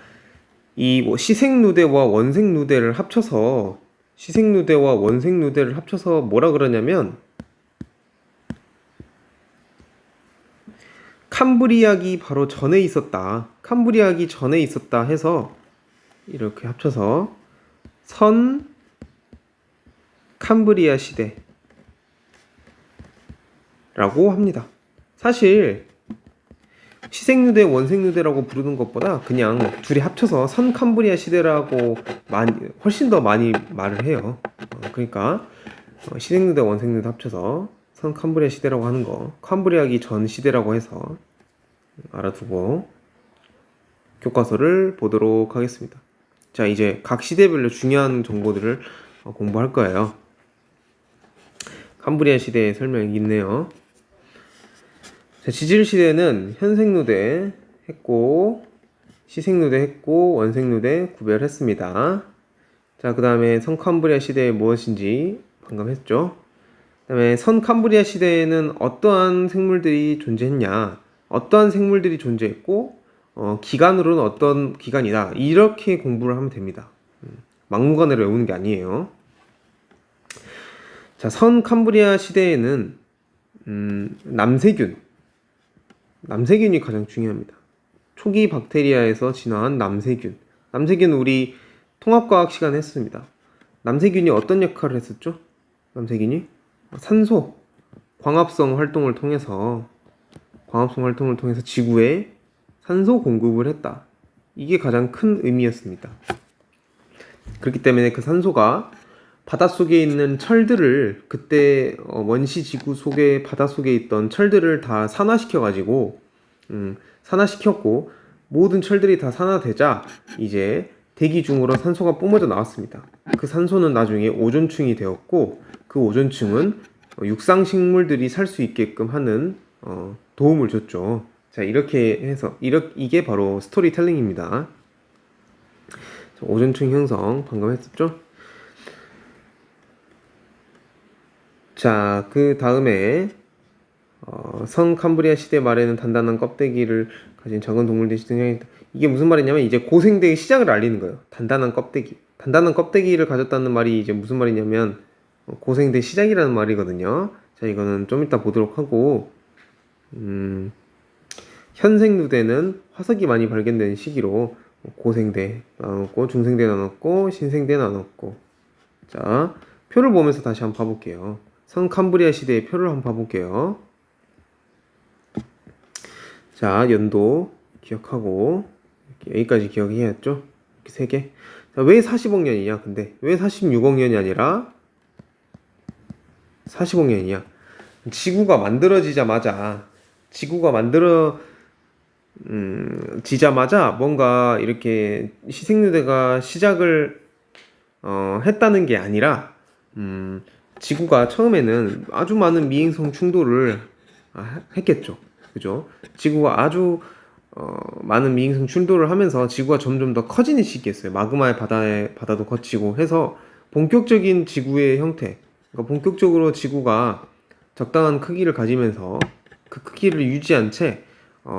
이 시생누대와 원생누대를 합쳐서 뭐라 그러냐면 캄브리아기 바로 전에 있었다. 캄브리아기 전에 있었다 해서 이렇게 합쳐서 선 캄브리아 시대라고 합니다. 사실 시생누대, 원생누대라고 부르는 것보다 그냥 둘이 합쳐서 선캄브리아 시대라고 훨씬 더 많이 말을 해요. 그러니까 시생누대 원생누대 합쳐서 선 캄브리아 시대라고 하는 거, 캄브리아기 전 시대라고 해서 알아두고 교과서를 보도록 하겠습니다. 자, 이제 각 시대별로 중요한 정보들을 공부할 거예요. 캄브리아 시대의 설명이 있네요. 자, 지질 시대는 현생누대 했고, 시생누대 했고, 원생누대 구별했습니다. 자, 그 다음에 선캄브리아 시대에 무엇인지 방금 했죠. 그 다음에 선캄브리아 시대에는 어떠한 생물들이 존재했냐, 어떠한 생물들이 존재했고, 기간으로는 어떤 기간이다, 이렇게 공부를 하면 됩니다. 막무가내로 외우는 게 아니에요. 자, 선캄브리아 시대에는 남세균이 가장 중요합니다. 초기 박테리아에서 진화한 남세균. 남세균 우리 통합과학 시간에 했습니다. 남세균이 어떤 역할을 했었죠? 남세균이 산소, 광합성 활동을 통해서 지구에 산소 공급을 했다. 이게 가장 큰 의미였습니다. 그렇기 때문에 그 산소가 바닷속에 있는 철들을, 그때 원시 지구 속에 바닷속에 있던 철들을 다 산화시켜가지고 산화시켰고, 모든 철들이 다 산화되자 이제 대기 중으로 산소가 뿜어져 나왔습니다. 그 산소는 나중에 오존층이 되었고, 그 오존층은 육상 식물들이 살 수 있게끔 하는 도움을 줬죠. 자, 이렇게 해서 이게 바로 스토리텔링입니다. 오존층 형성 방금 했었죠. 자, 그 다음에 선캄브리아 시대 말에는 단단한 껍데기를 가진 작은 동물들이 등장했다. 이게 무슨 말이냐면 이제 고생대의 시작을 알리는 거예요. 단단한 껍데기를 가졌다는 말이 이제 무슨 말이냐면 고생대 시작이라는 말이거든요. 자, 이거는 좀 이따 보도록 하고, 현생누대는 화석이 많이 발견된 시기로 고생대 나눴고, 중생대 나눴고, 신생대 나눴고. 자, 표를 보면서 다시 한번 봐볼게요. 선캄브리아 시대의 표를 한번 봐볼게요. 자, 연도 기억하고, 여기까지 기억해야죠. 이렇게 3개. 자, 왜 40억 년이냐? 근데 왜 46억 년이 아니라 40억 년이냐? 지구가 지자마자 뭔가 이렇게 시생누대가 시작을 했다는 게 아니라, 지구가 처음에는 아주 많은 미행성 충돌을 했겠죠. 그죠? 지구가 아주 많은 미행성 충돌을 하면서 지구가 점점 더 커지는 시기였어요. 마그마의 바다도 거치고 해서 본격적인 지구의 형태, 그러니까 본격적으로 지구가 적당한 크기를 가지면서 그 크기를 유지한 채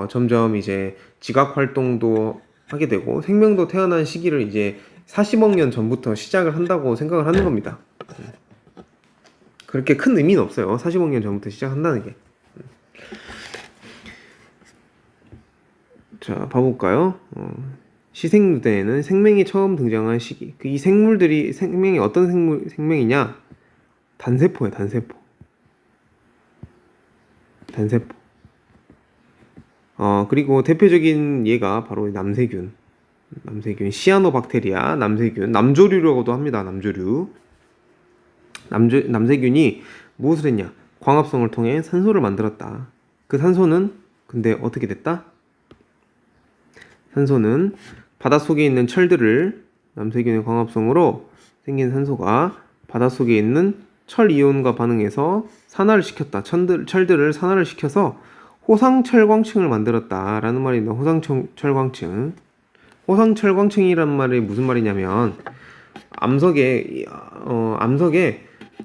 점점 이제 지각 활동도 하게 되고 생명도 태어난 시기를 이제 40억 년 전부터 시작을 한다고 생각을 하는 겁니다. 그렇게 큰 의미는 없어요. 40억 년 전부터 시작한다는 게. 자, 봐볼까요? 시생누대에는 생명이 처음 등장한 시기. 이 생명이 어떤 생명이냐? 단세포예요, 단세포. 그리고 대표적인 예가 바로 남세균, 시아노박테리아, 남조류라고도 합니다. 남세균이 무엇을 했냐? 광합성을 통해 산소를 만들었다. 그 산소는 근데 어떻게 됐다? 산소는 바닷속에 있는 철들을, 남세균의 광합성으로 생긴 산소가 바닷속에 있는 철 이온과 반응해서 산화를 시켰다. 철들을 산화를 시켜서 호상철광층을 만들었다라는 말입니다. 호상철광층이라는 말이 무슨 말이냐면 암석에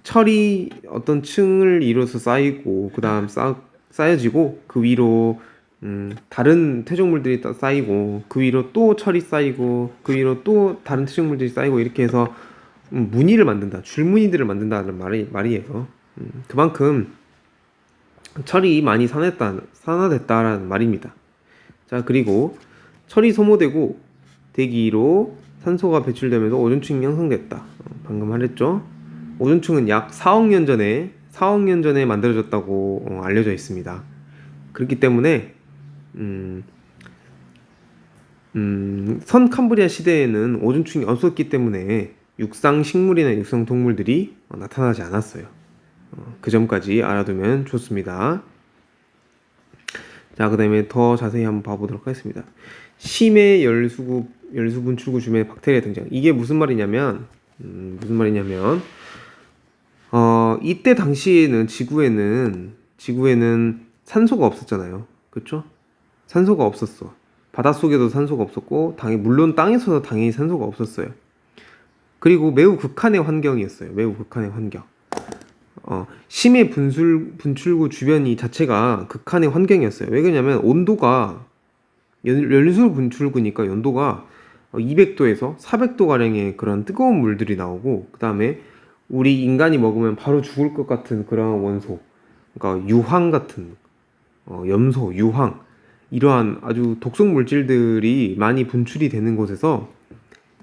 철이 어떤 층을 이뤄서 쌓이고, 그 다음 쌓여지고, 그 위로 다른 퇴적물들이 쌓이고, 그 위로 또 철이 쌓이고, 그 위로 또 다른 퇴적물들이 쌓이고, 이렇게 해서 무늬를 만든다, 줄무늬들을 만든다는 말이에요. 그만큼 철이 많이 산화됐다라는 말입니다. 자, 그리고 철이 소모되고 대기로 산소가 배출되면서 오존층이 형성됐다. 방금 말했죠. 오존층은 약 4억 년 전에 만들어졌다고 알려져 있습니다. 그렇기 때문에 선캄브리아 시대에는 오존층이 없었기 때문에 육상 식물이나 육상 동물들이 나타나지 않았어요. 그 점까지 알아두면 좋습니다. 자, 그 다음에 더 자세히 한번 봐보도록 하겠습니다. 심해 열수 분출구 주변에 박테리아 등장. 이게 무슨 말이냐면, 이때 당시에는 지구에는 산소가 없었잖아요. 그쵸? 산소가 없었어. 바닷속에도 산소가 없었고, 물론 땅에서도 당연히 산소가 없었어요. 그리고 매우 극한의 환경이었어요. 매우 극한의 환경. 심해 분출구 주변이 자체가 극한의 환경이었어요. 왜 그러냐면 온도가 열수 분출구니까 온도가 200도에서 400도 가량의 그런 뜨거운 물들이 나오고, 그 다음에 우리 인간이 먹으면 바로 죽을 것 같은 그런 원소, 그러니까 유황 같은 염소, 유황, 이러한 아주 독성 물질들이 많이 분출이 되는 곳에서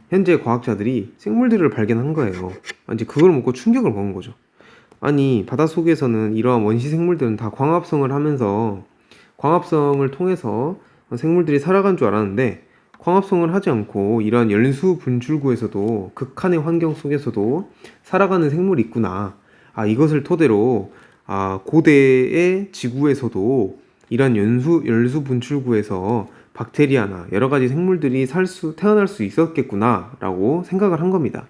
현재 과학자들이 생물들을 발견한 거예요. 이제 그걸 먹고 충격을 먹은 거죠. 아니, 바닷속에서는 이러한 원시 생물들은 다 광합성을 하면서 광합성을 통해서 생물들이 살아간 줄 알았는데, 광합성을 하지 않고 이러한 열수 분출구에서도 극한의 환경 속에서도 살아가는 생물이 있구나. 이것을 토대로 고대의 지구에서도 이러한 열수 분출구에서 박테리아나 여러 가지 생물들이 태어날 수 있었겠구나라고 생각을 한 겁니다.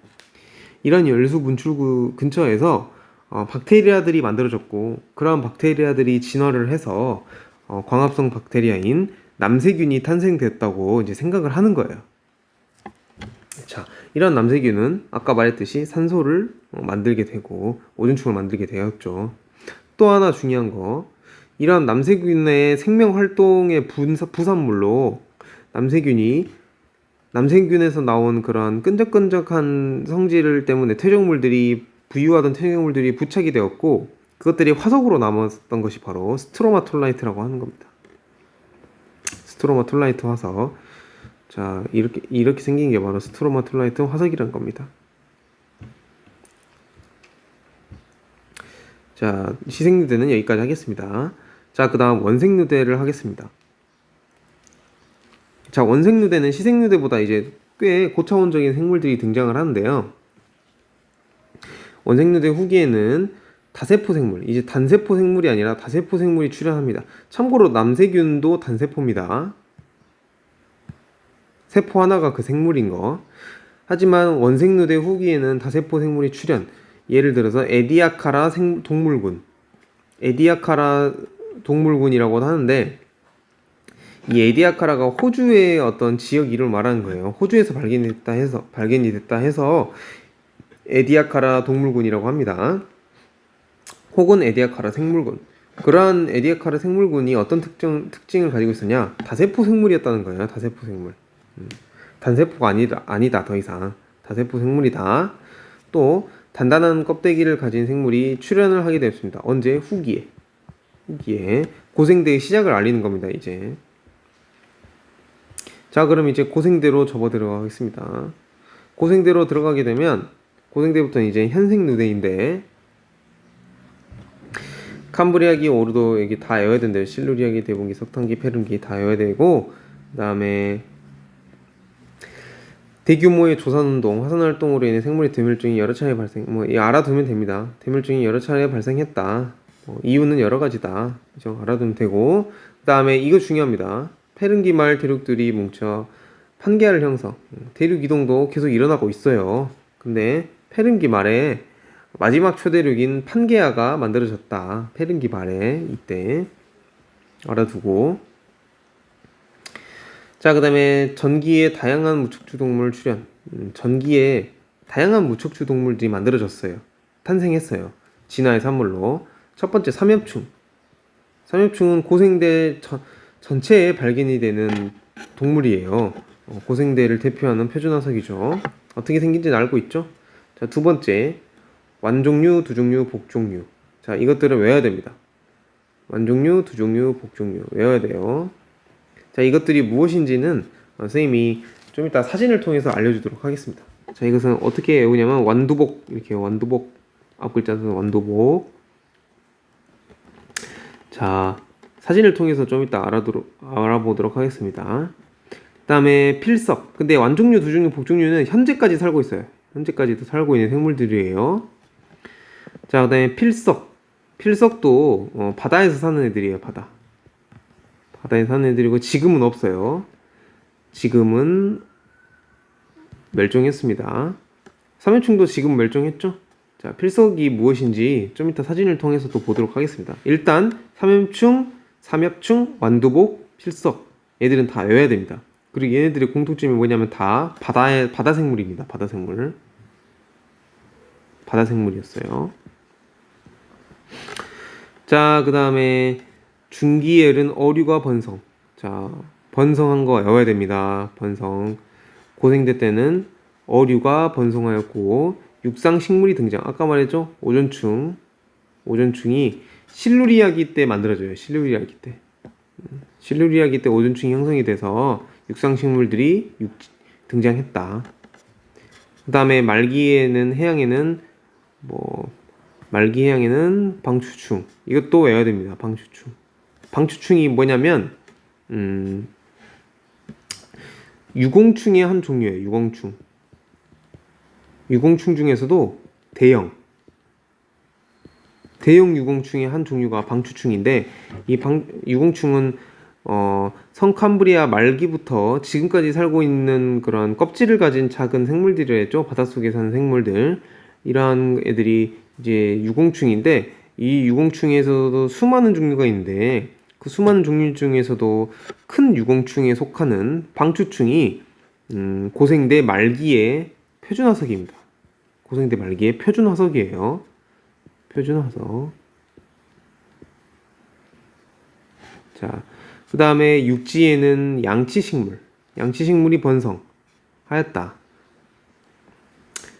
이런 열수 분출구 근처에서 박테리아들이 만들어졌고, 그러한 박테리아들이 진화를 해서 광합성 박테리아인 남세균이 탄생됐다고 이제 생각을 하는 거예요. 자, 이런 남세균은 아까 말했듯이 산소를 만들게 되고 오존층을 만들게 되었죠. 또 하나 중요한 거, 이런 남세균의 생명 활동의 부산물로 남세균에서 나온 그런 끈적끈적한 성질 때문에 부유하던 퇴적물들이 부착이 되었고, 그것들이 화석으로 남았던 것이 바로 스트로마톨라이트라고 하는 겁니다. 스트로마톨라이트 화석. 자, 이렇게 생긴 게 바로 스트로마톨라이트 화석이란 겁니다. 자, 시생누대는 여기까지 하겠습니다. 자, 그 다음 원생누대를 하겠습니다. 자, 원생누대는 시생누대보다 이제 꽤 고차원적인 생물들이 등장을 하는데요. 원생누대 후기에는 다세포 생물, 이제 단세포 생물이 아니라 다세포 생물이 출현합니다. 참고로 남세균도 단세포입니다. 세포 하나가 그 생물인 거. 하지만 원생누대 후기에는 다세포 생물이 출현. 예를 들어서 에디아카라 동물군, 에디아카라 동물군이라고 하는데, 이 에디아카라가 호주의 어떤 지역 이름을 말하는 거예요. 호주에서 발견이 됐다 해서 에디아카라 동물군이라고 합니다. 혹은 에디아카라 생물군. 그러한 에디아카라 생물군이 어떤 특징을 가지고 있었냐? 다세포 생물이었다는 거예요. 다세포 생물. 단세포가 아니다 더 이상. 다세포 생물이다. 또 단단한 껍데기를 가진 생물이 출현을 하게 되었습니다. 언제? 후기에 고생대의 시작을 알리는 겁니다. 이제. 자, 그럼 이제 고생대로 접어 들어가겠습니다. 고생대로 들어가게 되면, 고생대부터는 이제 현생누대인데, 캄브리아기, 오르도 여기 다 외워야 된대요. 실루리아기, 대봉기, 석탄기, 페름기 다 외워야 되고, 그 다음에 대규모의 조산운동, 화산활동으로 인해 생물의 대멸종이 여러 차례 발생, 알아두면 됩니다. 대멸종이 여러 차례 발생했다. 이유는 여러 가지다. 그죠? 알아두면 되고, 그 다음에 이거 중요합니다. 페른기 말 대륙들이 뭉쳐 판게아를 형성. 대륙 이동도 계속 일어나고 있어요. 근데 페른기 말에 마지막 초대륙인 판게아가 만들어졌다. 페른기 말에 이때 알아두고. 자, 그 다음에 전기에 다양한 무척추 동물 출현. 전기에 다양한 무척추 동물들이 만들어졌어요. 탄생했어요. 진화의 산물로. 첫 번째 삼엽충. 삼엽충은 고생대 전체에 발견이 되는 동물이에요. 고생대를 대표하는 표준화석이죠. 어떻게 생긴지는 알고 있죠? 자, 두 번째 완종류, 두종류, 복종류. 자, 이것들을 외워야 됩니다. 완종류, 두종류, 복종류 외워야 돼요. 자, 이것들이 무엇인지는 선생님이 좀 이따 사진을 통해서 알려주도록 하겠습니다. 자, 이것은 어떻게 외우냐면 완두복, 이렇게 완두복, 앞글자는 완두복. 자, 사진을 통해서 좀 이따 알아보도록 하겠습니다. 그 다음에 필석. 근데 완종류, 두종류, 복종류는 현재까지 살고 있어요. 현재까지도 살고 있는 생물들이에요. 자, 그다음에 필석. 필석도 바다에서 사는 애들이에요. 바다에 사는 애들이고 지금은 없어요. 지금은 멸종했습니다. 삼엽충도 지금 멸종했죠? 자, 필석이 무엇인지 좀 이따 사진을 통해서 또 보도록 하겠습니다. 일단 삼엽충, 완두복, 필석 얘들은 다 외워야 됩니다. 그리고 얘네들의 공통점이 뭐냐면 다 바다 생물입니다. 바다 생물이었어요. 자, 그 다음에 중기엘은 어류가 번성. 자, 번성한 거 외워야 됩니다. 번성. 고생대 때는 어류가 번성하였고 육상 식물이 등장. 아까 말했죠? 오존충이 실루리아기 때 만들어져요. 실루리아기 때 오존충이 형성이 돼서 육상 식물들이 등장했다. 그 다음에 해양에는 방추충. 이것도 외워야 됩니다. 방추충이 뭐냐면 유공충의 한 종류예요. 유공충 중에서도 대형 유공충의 한 종류가 방추충인데 이 유공충은 성캄브리아 말기부터 지금까지 살고 있는 그런 껍질을 가진 작은 생물들이었죠. 바닷속에 사는 생물들. 이러한 애들이 이제 유공충인데 이 유공충에서도 수많은 종류가 있는데 그 수많은 종류 중에서도 큰 유공충에 속하는 방추충이 고생대 말기의 표준화석입니다. 고생대 말기의 표준화석이에요. 표준화석. 자, 그 다음에 육지에는 양치식물이 번성하였다.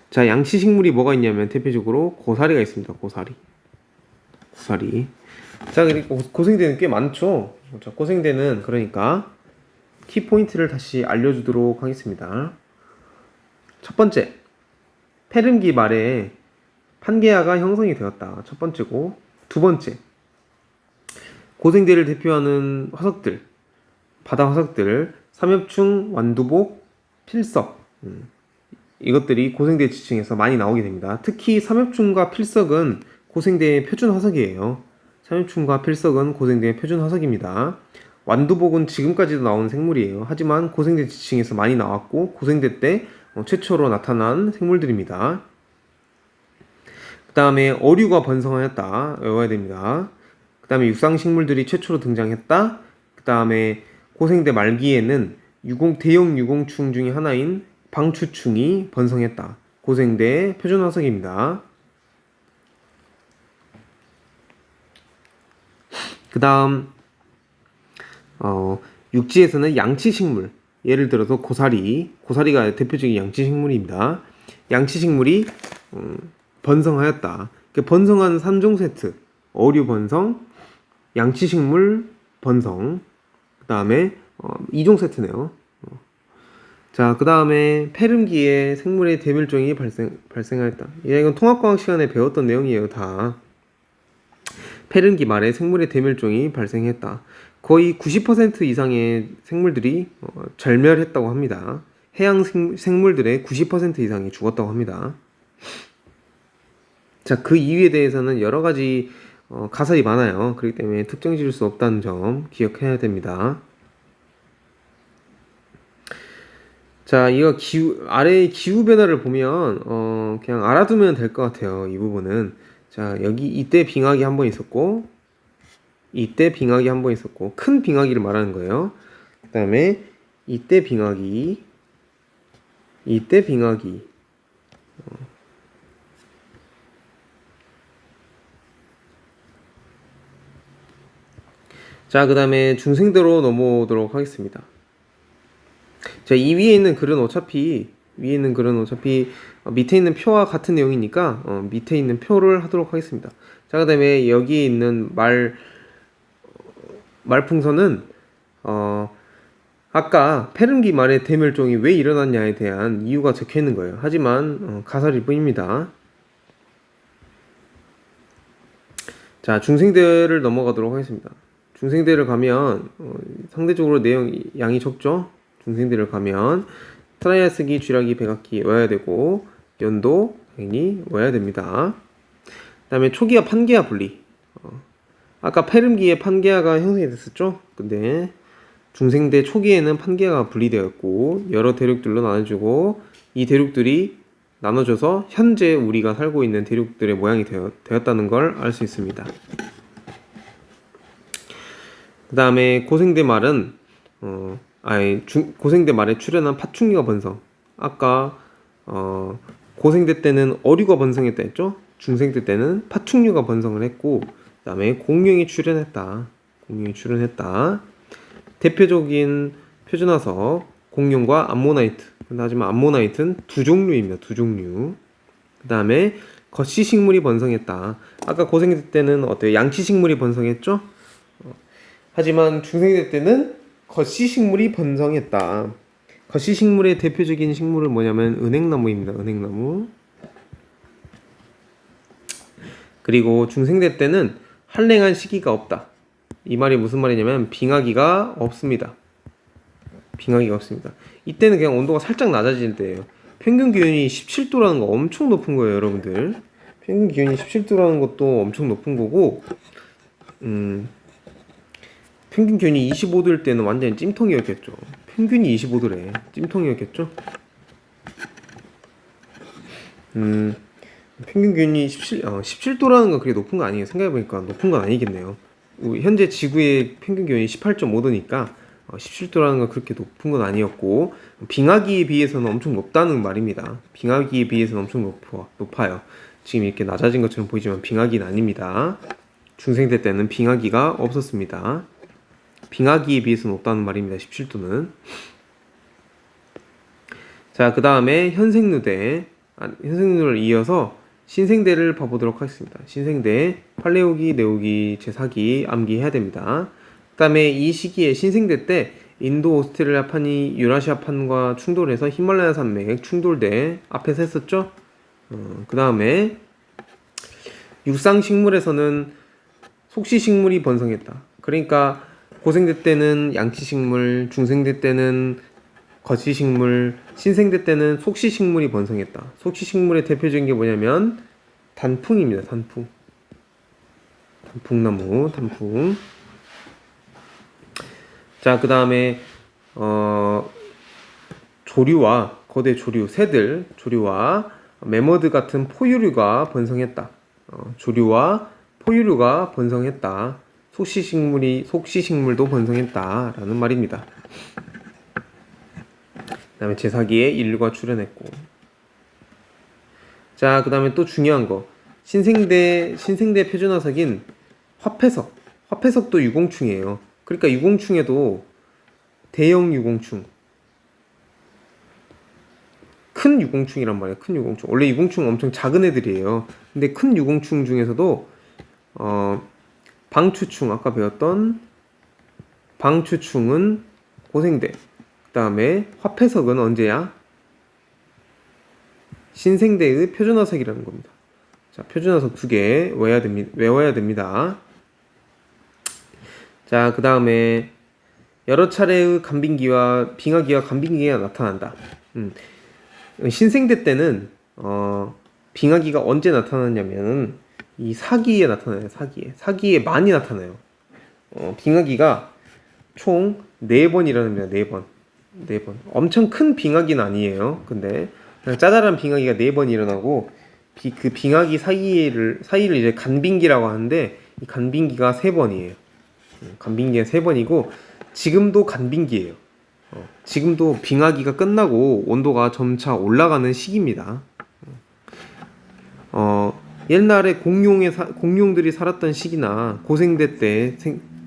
자, 양치식물이 뭐가 있냐면 대표적으로 고사리가 있습니다. 고사리. 자, 그리고 고생대는 꽤 많죠. 자, 고생대는 그러니까 키포인트를 다시 알려주도록 하겠습니다. 첫 번째, 페름기 말에 판게아가 형성이 되었다. 첫 번째고, 두 번째, 고생대를 대표하는 화석들, 바다 화석들, 삼엽충, 완두복, 필석, 이것들이 고생대 지층에서 많이 나오게 됩니다. 특히 삼엽충과 필석은 고생대의 표준 화석이에요. 삼엽충과 필석은 고생대의 표준 화석입니다. 완두복은 지금까지도 나오는 생물이에요. 하지만 고생대 지층에서 많이 나왔고 고생대 때 최초로 나타난 생물들입니다. 그 다음에 어류가 번성하였다. 외워야 됩니다. 그 다음에 육상식물들이 최초로 등장했다. 그 다음에 고생대 말기에는 대형 유공충 중에 하나인 방추충이 번성했다. 고생대 표준 화석입니다. 그 다음 육지에서는 양치식물, 예를 들어서 고사리가 대표적인 양치식물입니다. 양치식물이 번성하였다. 번성한 3종 세트, 어류 번성, 양치식물 번성, 그 다음에 2종 세트네요. 자, 그 다음에 페름기에 생물의 대멸종이 발생하였다. 이건 통합과학 시간에 배웠던 내용이에요. 다. 페름기 말에 생물의 대멸종이 발생했다. 거의 90% 이상의 생물들이 절멸했다고 합니다. 해양 생물들의 90% 이상이 죽었다고 합니다. 자, 그 이유에 대해서는 여러 가지 가설이 많아요. 그렇기 때문에 특정 지을 수 없다는 점 기억해야 됩니다. 자, 이거 아래의 기후 변화를 보면 그냥 알아두면 될 것 같아요. 이 부분은. 자, 여기 이때 빙하기 한 번 있었고 큰 빙하기를 말하는 거예요. 그 다음에 이때 빙하기 자, 그 다음에 중생대로 넘어오도록 하겠습니다. 자, 이 위에 있는 글은 어차피 밑에 있는 표와 같은 내용이니까 밑에 있는 표를 하도록 하겠습니다. 자, 그 다음에 여기 있는 말풍선은 아까 페름기 말의 대멸종이 왜 일어났냐에 대한 이유가 적혀 있는 거예요. 하지만 가설일 뿐입니다. 자, 중생대를 넘어가도록 하겠습니다. 중생대를 가면 상대적으로 양이 적죠. 중생대를 가면 트라이아스기, 쥐라기, 백악기 외워야 되고 연도 당연히 외워야 됩니다. 그 다음에 초기화 판기화 분리. 아까 페름기에 판기화가 형성이 됐었죠? 근데 중생대 초기에는 판기화가 분리되었고 여러 대륙들로 나눠주고 이 대륙들이 나눠져서 현재 우리가 살고 있는 대륙들의 모양이 되었다는 걸 알 수 있습니다. 그 다음에 고생대 말은 고생대 말에 출현한 파충류가 번성. 아까 고생대 때는 어류가 번성했다 했죠? 중생대 때는 파충류가 번성을 했고 그 다음에 공룡이 출현했다. 대표적인 표준화석 공룡과 암모나이트. 하지만 암모나이트는 두 종류입니다. 두 종류. 그 다음에 거시식물이 번성했다. 아까 고생대 때는 어때요? 양치식물이 번성했죠? 하지만 중생대 때는 거시식물이 번성했다. 거시식물의 대표적인 식물은 뭐냐면 은행나무입니다. 은행나무. 그리고 중생대 때는 한랭한 시기가 없다. 이 말이 무슨 말이냐면 빙하기가 없습니다. 이때는 그냥 온도가 살짝 낮아질 때예요. 평균 기온이 17도라는 거 엄청 높은 거예요, 여러분들. 평균 기온이 17도라는 것도 엄청 높은 거고, 평균 기온이 25도일 때는 완전히 찜통이었겠죠. 평균이 25도래. 찜통이었겠죠. 평균 기온이 17도라는 건 그렇게 높은 거 아니에요. 생각해보니까 높은 건 아니겠네요. 현재 지구의 평균 기온이 18.5도니까 17도라는 건 그렇게 높은 건 아니었고 빙하기에 비해서는 엄청 높다는 말입니다. 빙하기에 비해서는 엄청 높아요. 지금 이렇게 낮아진 것처럼 보이지만 빙하기는 아닙니다. 중생대 때는 빙하기가 없었습니다. 빙하기에 비해서는 높다는 말입니다. 17도는. 자, 그 다음에 현생루를 이어서 신생대를 봐보도록 하겠습니다. 신생대, 팔레오기, 네오기, 제4기 암기해야 됩니다. 그 다음에 이 시기에 신생대 때 인도 오스트레일리아판이 유라시아판과 충돌해서 히말라야 산맥 충돌대 앞에서 했었죠. 그 다음에 육상식물에서는 속시식물이 번성했다. 그러니까 고생대 때는 양치식물, 중생대 때는 거시식물, 신생대 때는 속시식물이 번성했다. 속시식물의 대표적인 게 뭐냐면 단풍입니다. 단풍나무, 단풍. 자, 그 다음에 조류와 거대 조류, 새들, 조류와 매머드 같은 포유류가 번성했다. 조류와 포유류가 번성했다. 속시식물도 번성했다라는 말입니다. 그 다음에 제4기에 인류가 출현했고. 자, 그 다음에 또 중요한 거. 신생대 표준화석인 화폐석도 유공충이에요. 그러니까 유공충에도 대형 유공충, 큰 유공충이란 말이에요. 큰 유공충. 원래 유공충은 엄청 작은 애들이에요. 근데 큰 유공충 중에서도 방추충, 아까 배웠던 방추충은 고생대. 그 다음에 화폐석은 언제야? 신생대의 표준화석이라는 겁니다. 자, 표준화석 2개 외워야 됩니다. 자, 그 다음에 여러 차례의 빙하기와 간빙기가 나타난다. 신생대 때는 빙하기가 언제 나타나냐면 이 사기에 나타나요. 사기에 많이 나타나요. 빙하기가 총 4번 일어납니다. 4번. 엄청 큰 빙하기는 아니에요. 근데 그냥 짜잘한 빙하기가 4번 일어나고 그 빙하기 사이를 이제 간빙기라고 하는데 이 간빙기가 3번이에요. 간빙기가 3번이고 지금도 간빙기예요. 지금도 빙하기가 끝나고 온도가 점차 올라가는 시기입니다. 옛날에 공룡들이 살았던 시기나 고생대 때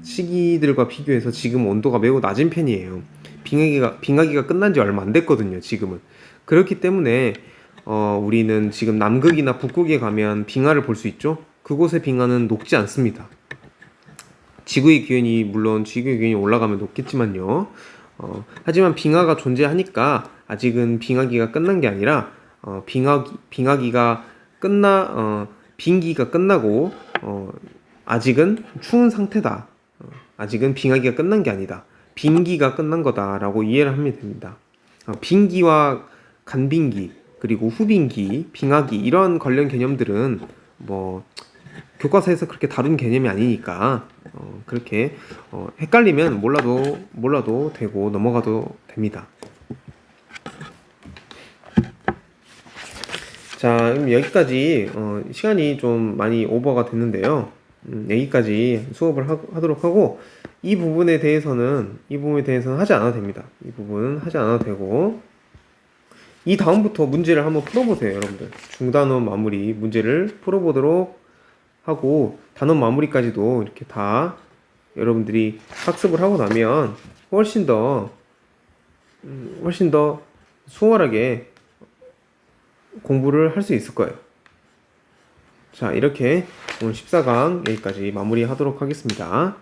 시기들과 비교해서 지금 온도가 매우 낮은 편이에요. 빙하기가 끝난 지 얼마 안 됐거든요. 지금은. 그렇기 때문에 우리는 지금 남극이나 북극에 가면 빙하를 볼 수 있죠. 그곳의 빙하는 녹지 않습니다. 지구의 기온이 올라가면 녹겠지만요. 하지만 빙하가 존재하니까 아직은 빙하기가 끝난 게 아니라 빙기가 끝나고 아직은 추운 상태다. 아직은 빙하기가 끝난 게 아니다. 빙기가 끝난 거다라고 이해를 하면 됩니다. 빙기와 간빙기, 그리고 후빙기, 빙하기 이런 관련 개념들은 뭐 교과서에서 그렇게 다룬 개념이 아니니까 그렇게 헷갈리면 몰라도 되고 넘어가도 됩니다. 자, 그럼 여기까지 시간이 좀 많이 오버가 됐는데요. 여기까지 수업을 하도록 하고 이 부분에 대해서는 하지 않아도 됩니다. 이 부분은 하지 않아도 되고 이 다음부터 문제를 한번 풀어보세요, 여러분들. 중단원 마무리 문제를 풀어보도록 하고 단원 마무리까지도 이렇게 다 여러분들이 학습을 하고 나면 훨씬 더 수월하게 공부를 할 수 있을 거예요. 자, 이렇게 오늘 14강 여기까지 마무리하도록 하겠습니다.